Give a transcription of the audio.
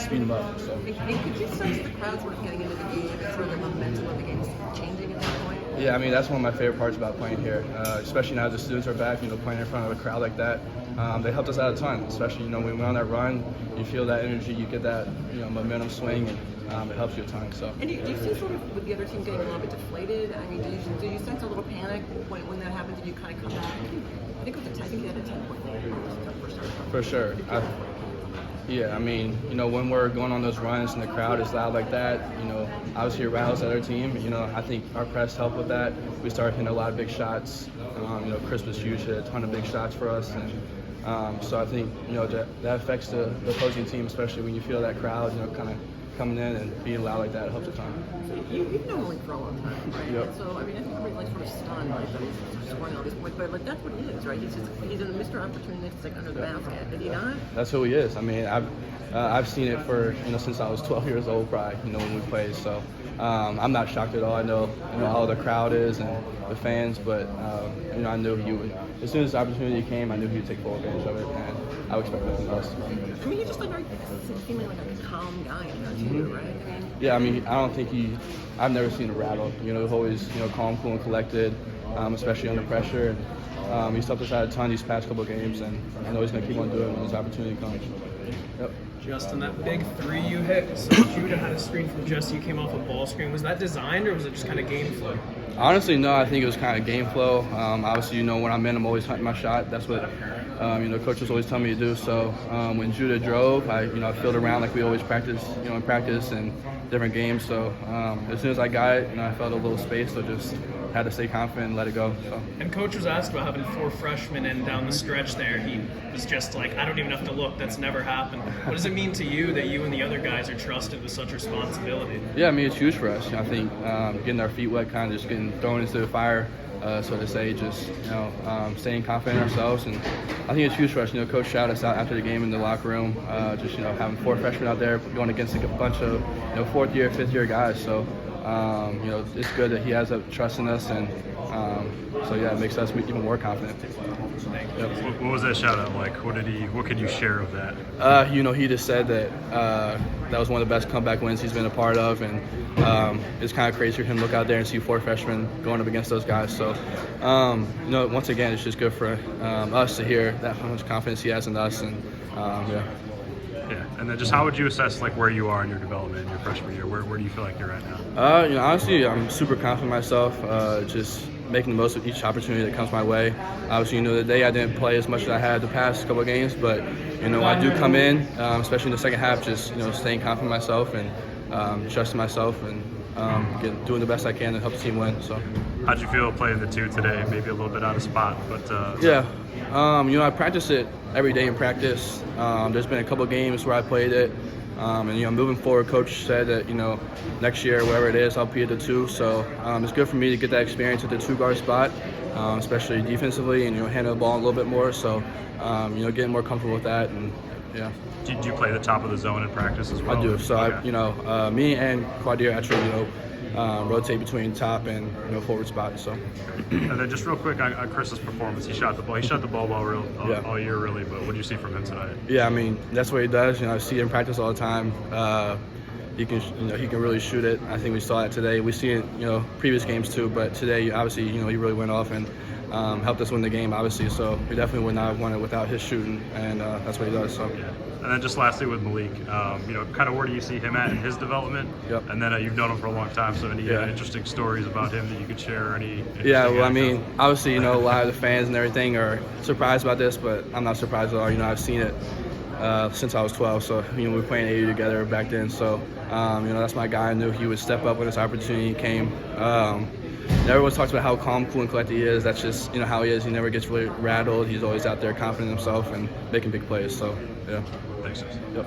speed them up. So. And could you sense the crowd sort of getting into the game and sort of the momentum of the game changing at that point? Yeah, I mean, that's one of my favorite parts about playing here, especially now the students are back, playing in front of a crowd like that. They helped us out a ton, especially, when we went on that run, you feel that energy, you get that, momentum swing, and it helps you a ton. So. And do you see sort of with the other team getting a little bit deflated? I mean, do you sense a little panic when that happens and you kind of come back? I think you had a 10-point lead. For sure. Yeah, I mean, when we're going on those runs and the crowd is loud like that, obviously it rattles the other team. I think our press helped with that. We started hitting a lot of big shots. Chris was huge, hit a ton of big shots for us. And so I think, that affects the opposing team, especially when you feel that crowd, kind of coming in and being loud like that. It helps a ton. So you've known Malik for a long time, right? Yep. And so, I mean, I think everybody's sort of stunned, like, that he's scoring all these points, but that's what he is, right? He's a Mr. Opportunistic under the basket. Did he not? That's who he is. I mean, I've seen it for, since I was 12 years old, probably, when we played. So I'm not shocked at all. I know how the crowd is and the fans, but, I knew he would. As soon as the opportunity came, I knew he would take full advantage of it, and I would expect nothing else. I mean, you're just like seemingly like a calm guy in there too, right? Yeah, I mean, I don't think I've never seen a rattle. He's always, calm, cool, and collected, especially under pressure. And, he's helped us out a ton these past couple of games, and I know he's going to keep on doing it when his opportunity comes. Yep. Justin, that big three you hit, so Judah had a screen from Jesse, you came off a ball screen. Was that designed, or was it just kind of game flow? Honestly, no, I think it was kind of game flow. Obviously, when I'm in, I'm always hunting my shot. That's what, coaches always tell me to do. So when Judah drove, I filled around like we always practice, in practice and different games. So as soon as I got it, I felt a little space, so just had to stay confident and let it go. So. And coach was asked about having 4 freshmen in down the stretch there. He was just like, I don't even have to look. That's never happened. What does it mean to you that you and the other guys are trusted with such responsibility? Yeah, I mean, it's huge for us. I think getting our feet wet, kind of just getting thrown into the fire, so to say, just, staying confident in ourselves. And I think it's huge for us. Coach shouted us out after the game in the locker room, just, having 4 freshmen out there going against a bunch of, 4th year, 5th year guys. So, it's good that he has that trust in us, and so yeah, it makes us even more confident. Yep. What was that shout out like? What could you share of that? He just said that that was one of the best comeback wins he's been a part of, and it's kind of crazy for him to look out there and see 4 freshmen going up against those guys. So, once again, it's just good for us to hear that how much confidence he has in us, and yeah. Yeah, and then just how would you assess like where you are in your development in your freshman year? Where do you feel like you're at now? Honestly, I'm super confident in myself. Just making the most of each opportunity that comes my way. Obviously, the day I didn't play as much as I had the past couple of games, but I do come in, especially in the second half, just staying confident in myself and trusting myself and doing the best I can to help the team win. So. How'd you feel playing the 2 today? Maybe a little bit out of spot, but yeah. I practice it every day in practice. There's been a couple of games where I played it. And moving forward, coach said that next year, wherever it is, I'll be at the 2. So it's good for me to get that experience at the 2-guard spot, especially defensively, and handle the ball a little bit more. So getting more comfortable with that, and yeah. Do you play the top of the zone in practice as well? I do. So okay. Me and Quadir actually rotate between top and forward spot. So. And then just real quick on Chris's performance, he shot the ball. He shot the ball well all year, really. But what do you see from him tonight? Yeah, I mean, that's what he does. I see it in practice all the time. He can, he can really shoot it. I think we saw it today. We see it, previous games too. But today, obviously, he really went off and helped us win the game, obviously. So we definitely would not have won it without his shooting, and that's what he does. So. Yeah. And then just lastly with Malik, kind of where do you see him at in his development? Yep. And then you've known him for a long time, so any interesting stories about him that you could share? Yeah, well, I mean, obviously, a lot of the fans and everything are surprised about this, but I'm not surprised at all. I've seen it since I was 12, so we were playing AU together back then. So, that's my guy. I knew he would step up when this opportunity came. Everyone talks about how calm, cool, and collected he is. That's just how he is. He never gets really rattled. He's always out there confident in himself and making big plays. So, yeah. Thanks. Yep.